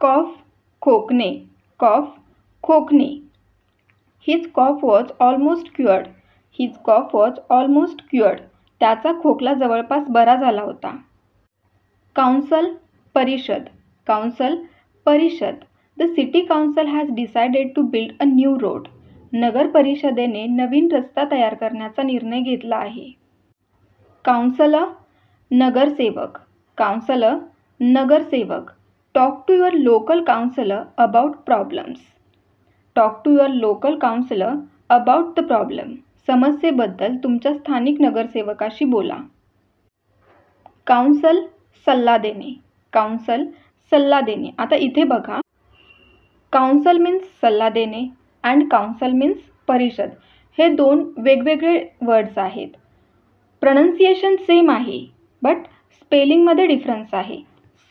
कॉफ खोकणे, कॉफ खोकणे. His cough was almost cured, his cough was almost cured. त्याचा खोकला जवळपास बरा झाला होता. काउन्सिल परिषद, काउन्सिल परिषद. The city council has decided to build a new road. नगर परिषदेने नवीन रस्ता तयार करण्याचा निर्णय घेतला आहे. काउन्सिलर नगरसेवक, काउन्सिलर नगरसेवक. Talk to your local councillor about problems, talk to your local councillor about the problem. समस्येबद्दल तुमच्या स्थानिक नगरसेवकाशी बोला. काउन्सिल सल्ला देणे, काउन्सिल सल्ला देणे. आता इथे बघा, काउन्सिल मीन्स सल्ला देणे अँड काउन्सिल मीन्स परिषद. हे दोन वेगवेगळे वर्ड्स आहेत. प्रोनाउन्सिएशन सेम आहे बट स्पेलिंगमध्ये डिफरन्स आहे.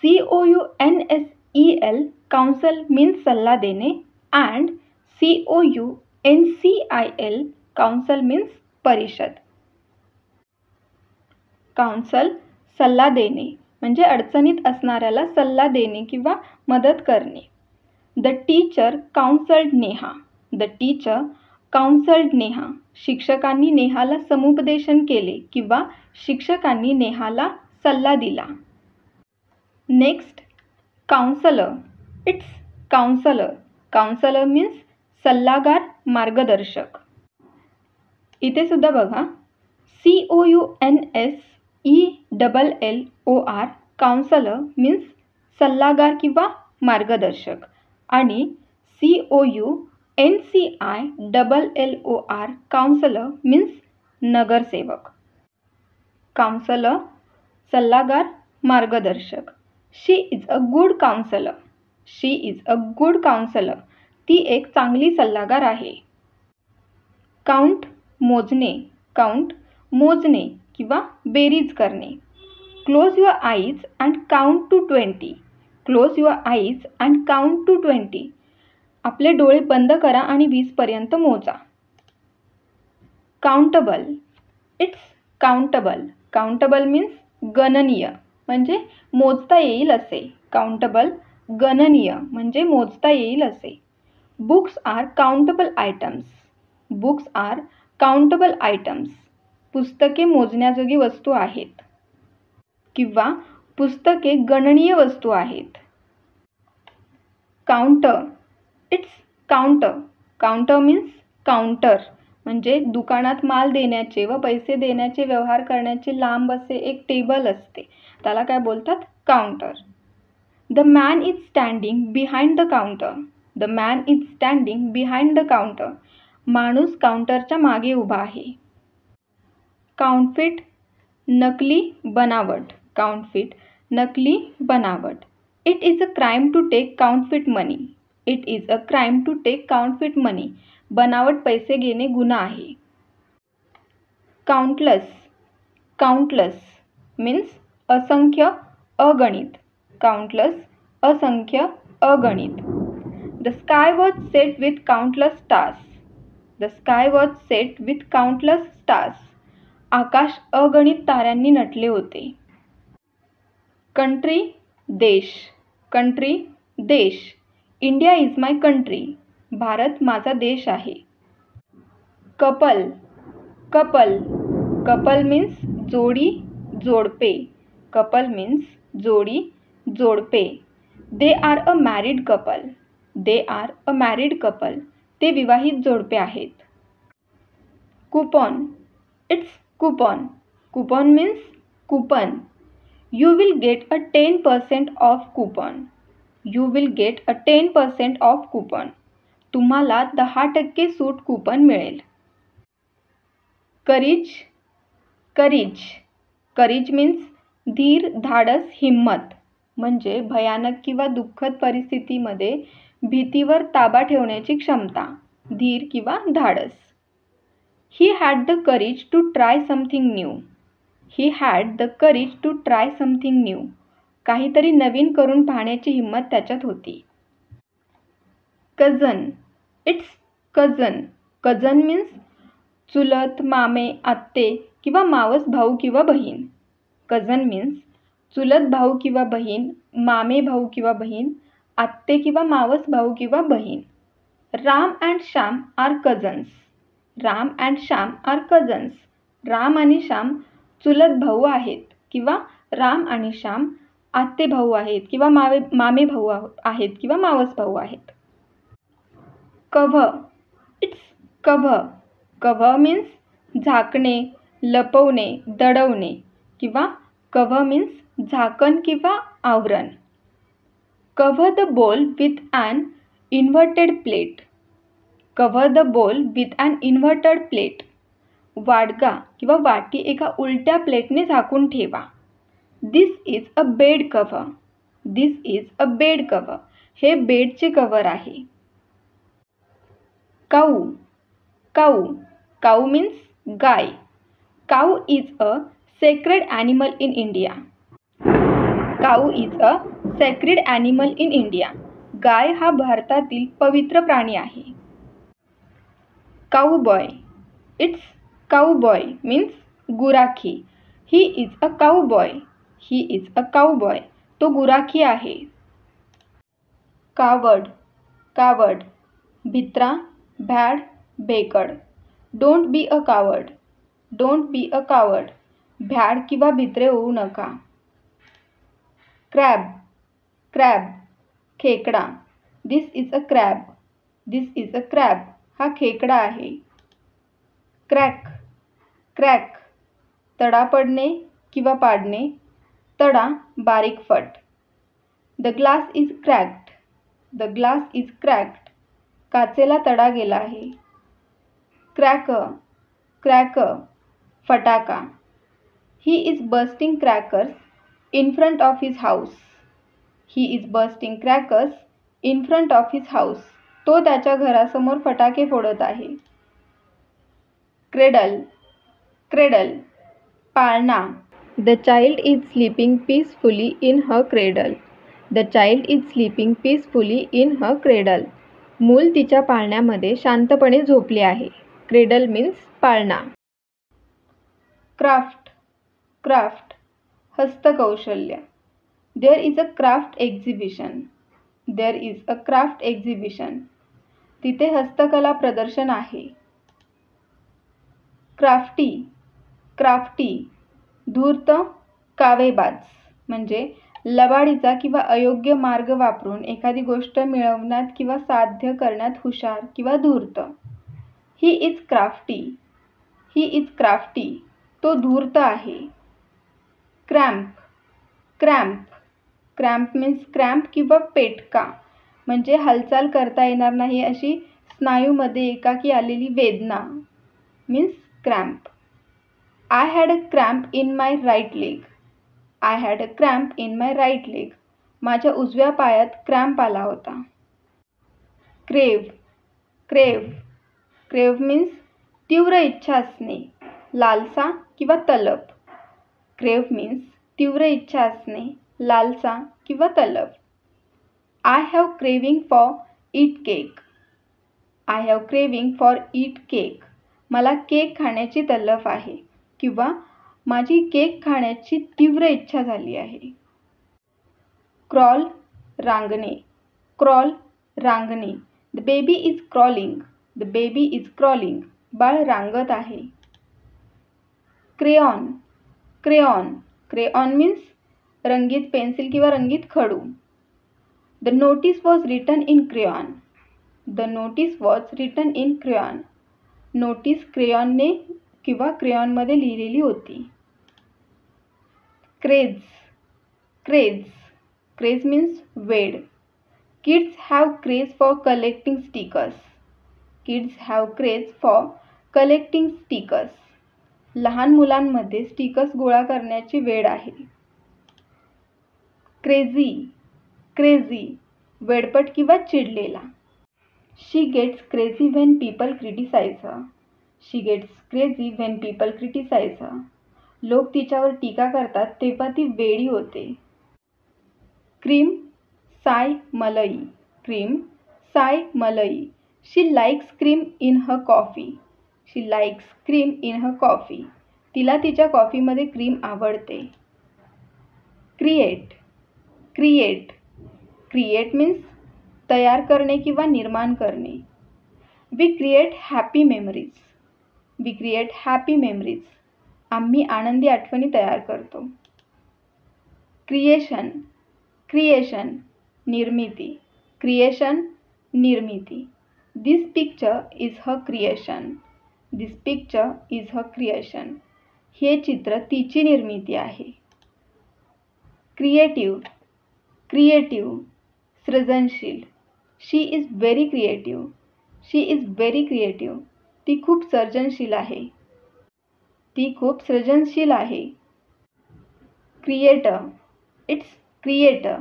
COUNSEL काउन्सिल मीन्स सल्ला देणे अँड COUNCIL काउन्सिल मीन्स परिषद. काउन्सिल सल्ला देणे म्हणजे अडचणीत असणाऱ्याला सल्ला देणे किंवा मदत करणे. The teacher counselled Neha, the teacher counselled Neha. शिक्षकांनी नेहाला समुपदेशन केले किंवा शिक्षकांनी नेहाला सल्ला दिला. Next, counsellor. It's counsellor, counsellor means सल्लागार, मार्गदर्शक. इथे सुद्धा बघा, COUNSELLOR काउन्सलर मीन्स सल्लागार किंवा मार्गदर्शक आणि COUNCILLOR काउन्सलर मीन्स नगरसेवक. काउन्सलर सल्लागार, मार्गदर्शक. She is a good counsellor, she is a good counsellor. ती एक चांगली सल्लागार आहे. काउंट मोजणे, काउंट मोजणे किंवा बेरीज करणे. Close your eyes and count to 20, close your eyes and count to 20. आपले डोळे बंद करा आणि 20 पर्यंत मोजा. Countable. It's countable, countable means गणनीय म्हणजे मोजता येईल असे. काउंटेबल गणनीय म्हणजे मोजता येईल असे. Books are countable items, books are countable items. पुस्तके मोजण्याजोगी वस्तू आहेत किंवा पुस्तके गणनीय वस्तू आहेत. Counter. It's counter, counter means counter म्हणजे दुकानात माल देण्याचे व पैसे देण्याचे व्यवहार करण्याचे लांब असे एक टेबल असते, त्याला काय बोलतात? Counter. The man is standing behind the counter, the man is standing behind the counter. माणूस काउंटरच्या मागे उभा आहे. काउंटफिट नकली बनावट, काउंटफिट नकली बनावट. It is a crime to take counterfeit money, it is a crime to take counterfeit money. बनावट पैसे घेणे गुन्हा आहे. काउंटलेस, काउंटलेस मीन्स असंख्य, अगणित. काउंटलेस असंख्य, अगणित. The sky was set with countless stars, the sky was set with countless stars. आकाश अगणित ताऱ्यांनी नटले होते. कंट्री देश, कंट्री देश. India is my country, Bharat माझा देश आहे. कपल, कपल, कपल मीन्स जोडी, जोडपे. कपल मीन्स जोडी, जोडपे. They are a married couple, they are a married couple. ते विवाहित जोडपे आहेत. Coupon. It's coupon, coupon means coupon. You will get a 10% of coupon, you will get a 10% of coupon. तुम्हाला 10% सूट coupon मिळेल. Curries, curries, curries means धीर, धाडस, हिम्मत. म्हणजे भयानक किंवा दुःखद परिस्थितीमध्ये भीतीवर ताबा ठेवण्याची क्षमता, धीर किंवा धाडस. He had the courage to try something new, he had the courage to try something new. काहीतरी नवीन करून पाहण्याची हिंमत त्याच्यात होती. कझन. इट्स कझन, कझन मीन्स चुलत, मामे, आत्ते किंवा मावस भाऊ किंवा बहीण. कझन मीन्स चुलत भाऊ किंवा बहीण, मामे भाऊ किंवा बहीण, आत्ते किंवा मावस भाऊ किंवा बहीण. Ram and Shyam are cousins. Ram and Shyam are cousins. Ram आणि श्याम चुलत भाऊ आहेत किंवा राम आणि श्याम आत्ते भाऊ आहेत किंवा मामे भाऊ आहेत किंवा मावस भाऊ आहेत. Cover. It's cover. Cover means झाकणे, लपवणे, दडवणे किंवा कव्हर मीन्स झाकण किंवा आवरण. Cover the bowl with an inverted plate. Cover the bowl with an inverted plate. वाडगा किंवा वाटी एका उलट्या प्लेटने झाकून ठेवा. This is a bed cover. This is a bed cover. हे बेडचे कव्हर आहे. काऊ. काऊ. काऊ मीन्स गाय. Cow is a sacred animal in India. Cow is a sacred animal in India. गाय हा भारतातील पवित्र प्राणी आहे. काऊबॉय. इट्स काऊबॉय मीन्स गुराखी. He is a cowboy. He is a cowboy. तो गुराखी आहे. कावड. कावड. भित्रा, भॅड, भेकड. डोंट बी अ कावड. डोंट बी अ कावड. भ्याड किंवा भित्रे होऊ नका. क्रॅब. क्रॅब. खेकडा. This is a crab. This is a crab. हा खेकडा आहे. क्रॅक. क्रॅक. तडा पडणे किंवा पाडणे. तडा बारीक फट. The glass is cracked. The glass is cracked. काचेला तडा गेला आहे. क्रॅकर. क्रॅकर. फटाका. He is bursting crackers in front of his house. He is bursting crackers in front of his house. तो त्याच्या घरासमोर फटाके फोडत आहे. क्रेडल. क्रेडल. पाळणा. The child is sleeping peacefully in her cradle. The child is sleeping peacefully in her cradle. मूल तिच्या पाळण्यामध्ये शांतपणे झोपले आहे. क्रेडल मीन्स पाळणा. क्राफ्ट. क्राफ्ट. हस्तकौशल्य. There is a craft exhibition. There is a craft exhibition. तिथे हस्तकला प्रदर्शन आहे. क्राफ्टी. क्राफ्टी. धूर्त, कावेबाज म्हणजे लबाडीचा किंवा अयोग्य मार्ग वापरून एखादी गोष्ट मिळवण्यात किंवा साध्य करण्यात हुशार किंवा धूर्त. He is crafty. He is crafty. तो धूर्त आहे. Cramp. Cramp. Cramp means cramp किंवा पेटका म्हणजे हालचाल करता येणार नाही अशी स्नायूमध्ये एकाकी आलेली वेदना means cramp. I had a cramp in my right leg. I had a cramp in my right leg. माझ्या उजव्या पायात क्रॅम्प आला होता. क्रेव. क्रेव. क्रेव मीन्स तीव्र इच्छा असणे, लालसा किंवा तलब. क्रेव मीन्स तीव्र इच्छा असणे, लालसा किंवा तलब. I have craving for eat cake. I have craving for eat cake. मला केक खाण्याची तलफ आहे किंवा माझी केक खाण्याची तीव्र इच्छा झाली आहे. क्रॉल. रांगणे. क्रॉल. रांगणे. The baby is crawling. The baby is crawling. बाळ रांगत आहे. क्रेयॉन. क्रेयॉन. क्रेयॉन मीन्स रंगीत पेन्सिल किंवा रंगीत खडू. The notice was written in crayon. The notice was written in crayon. Notice क्रेयॉनने किंवा क्रेयॉनमध्ये लिहिलेली होती. क्रेज. क्रेज. क्रेज मीन्स वेड. Kids have craze for collecting stickers. Kids have craze for collecting stickers. लहान मुलांमध्ये स्टिकर्स गोळा करण्याची वेड आहे. क्रेझी. क्रेझी. वेडपट किंवा चिडलेला. She gets crazy when people criticise her. She gets crazy when people criticise her. लोक तिच्यावर टीका करतात तेव्हा ती वेडी होते. क्रीम. साय मलई. क्रीम. साय मलई. She likes cream in her coffee. She likes cream in her coffee. तिला तिच्या कॉफीमध्ये क्रीम आवडते. क्रिएट. क्रिएट. क्रिएट मीन्स तयार करणे किंवा निर्माण करणे. We create happy memories. We create happy memories. आम्ही आनंदी आठवणी तयार करतो. क्रिएशन. क्रिएशन निर्मिती. क्रिएशन निर्मिती. This picture is her creation. This picture is her creation. हे चित्र तिची निर्मिती आहे. क्रिएटिव्ह. क्रिएटिव्ह सृजनशील. She is very creative. She is very creative. ती खूप सर्जनशील आहे. ती खूप सृजनशील आहे. क्रिएटर. इट्स क्रिएटर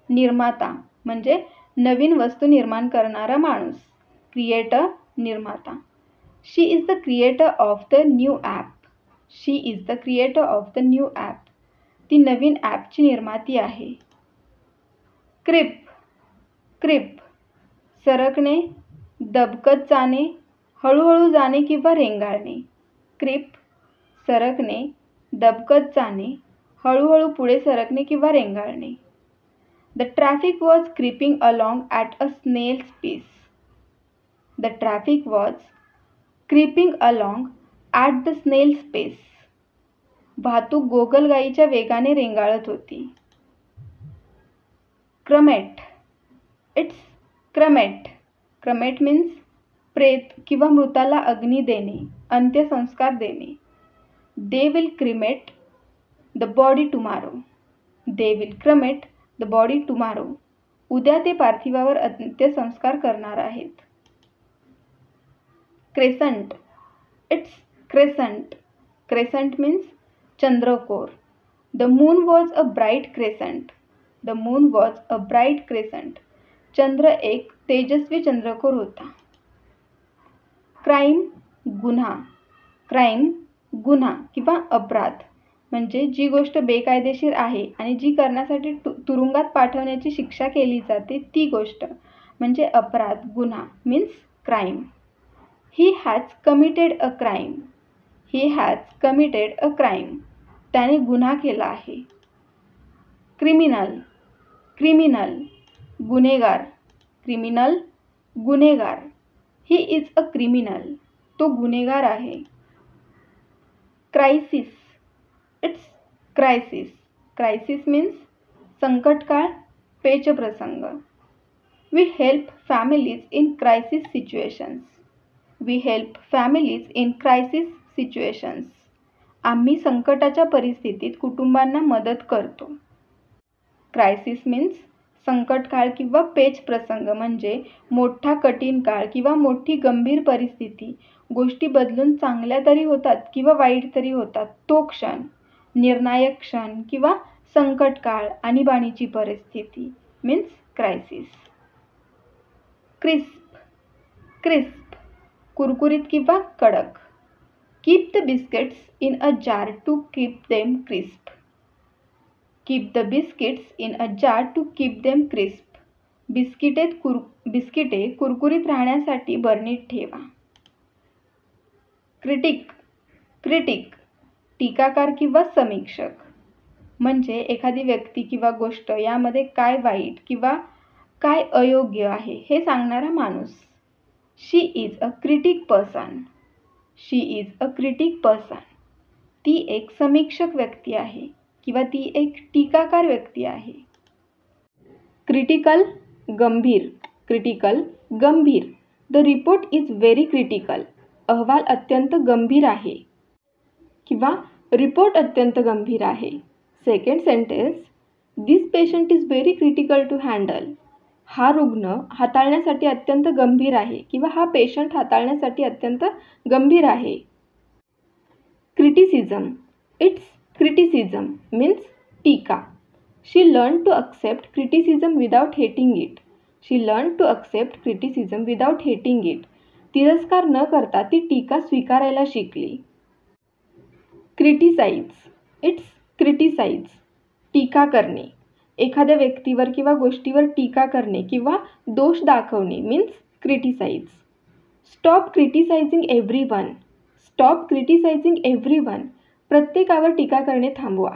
निर्माता म्हणजे नवीन वस्तू निर्माण करणारा माणूस. क्रिएटर निर्माता. She is the creator of the new app. She is the creator of the new app. ती नवीन ॲपची निर्माती आहे. क्रिप. क्रिप सरकणे, दबकत जाणे, हळूहळू जाणे किंवा रेंगाळणे. क्रिप सरकणे, दबकत जाणे, हळूहळू पुढे सरकणे किंवा रेंगाळणे. The traffic was creeping along at a snail's pace. The traffic was creeping along at the snail's pace. वाहतूक गोगलगाईच्या वेगाने रेंगाळत होती. क्रमेट. इट्स क्रमेट. क्रमेट मीन्स प्रेत किंवा मृताला अग्नी देणे, अंत्यसंस्कार देणे. They will cremate the body tomorrow. They will cremate the body tomorrow. उद्या ते पार्थिवावर अंत्यसंस्कार करणार आहेत. Crescent. It's crescent. Crescent means चंद्रकोर. The moon was a bright crescent. The moon was a bright crescent. चंद्र एक तेजस्वी चंद्रकोर होता. क्राईम गुन्हा. क्राईम गुन्हा किंवा अपराध म्हणजे जी गोष्ट बेकायदेशीर आहे आणि जी करण्यासाठी तुरुंगात पाठवण्याची शिक्षा केली जाते ती गोष्ट म्हणजे अपराध गुन्हा means crime. He has committed a crime. He has committed a crime. त्याने गुन्हा केला आहे. क्रिमिनल. क्रिमिनल गुन्हेगार. क्रिमिनल गुन्हेगार. He is a criminal. तो गुन्हेगार आहे. Crisis. It's crisis. Crisis means संकटकाळ, पेचप्रसंग. We help families in crisis situations. We help families in crisis situations. आम्ही संकटाच्या परिस्थितीत कुटुंबांना मदत करतो. क्रायसिस मीन्स संकटकाळ किंवा पेच प्रसंग म्हणजे मोठा कठीण काळ किंवा मोठी गंभीर परिस्थिती. गोष्टी बदलून चांगल्या तरी होतात किंवा वाईट तरी होतात. तो क्षण, निर्णायक क्षण किंवा संकटकाळ, आणीबाणीची परिस्थिती मीन्स क्रायसिस. क्रिस्प. क्रिस्प कुरकुरीत किंवा कडक. Keep the biscuits in a jar to keep them crisp. Keep the biscuits in a jar to keep them crisp. बिस्किटे कुरकुरीत राहण्यासाठी बरणीत ठेवा. क्रिटिक. क्रिटिक टीकाकार किंवा समीक्षक म्हणजे एखादी व्यक्ती किंवा गोष्ट यामध्ये काय वाईट किंवा काय अयोग्य आहे हे सांगणारा माणूस. She is a critic person. She is a critic person. ती एक समीक्षक व्यक्ती आहे किंवा ती एक टीकाकार व्यक्ती आहे. क्रिटिकल गंभीर. क्रिटिकल गंभीर. The report is very critical. अहवाल अत्यंत गंभीर आहे किंवा रिपोर्ट अत्यंत गंभीर आहे. Second sentence this patient is very critical to handle. हा रुग्ण हाताळण्यासाठी अत्यंत गंभीर आहे किंवा हा पेशंट हाताळण्यासाठी अत्यंत गंभीर आहे. क्रिटिसिझम. इट्स क्रिटिसिझम मीन्स टीका. She learn to accept criticism without hating it. She learn to accept criticism without hating it. तिरस्कार न करता ती टीका स्वीकारायला शिकली. क्रिटिसाइज. It's criticise. टीका करणे. एखाद्या व्यक्तीवर किंवा गोष्टीवर टीका करणे किंवा दोष दाखवणे means criticise. Stop criticising everyone. Stop criticising everyone. प्रत्येकावर टीका करणे थांबवा.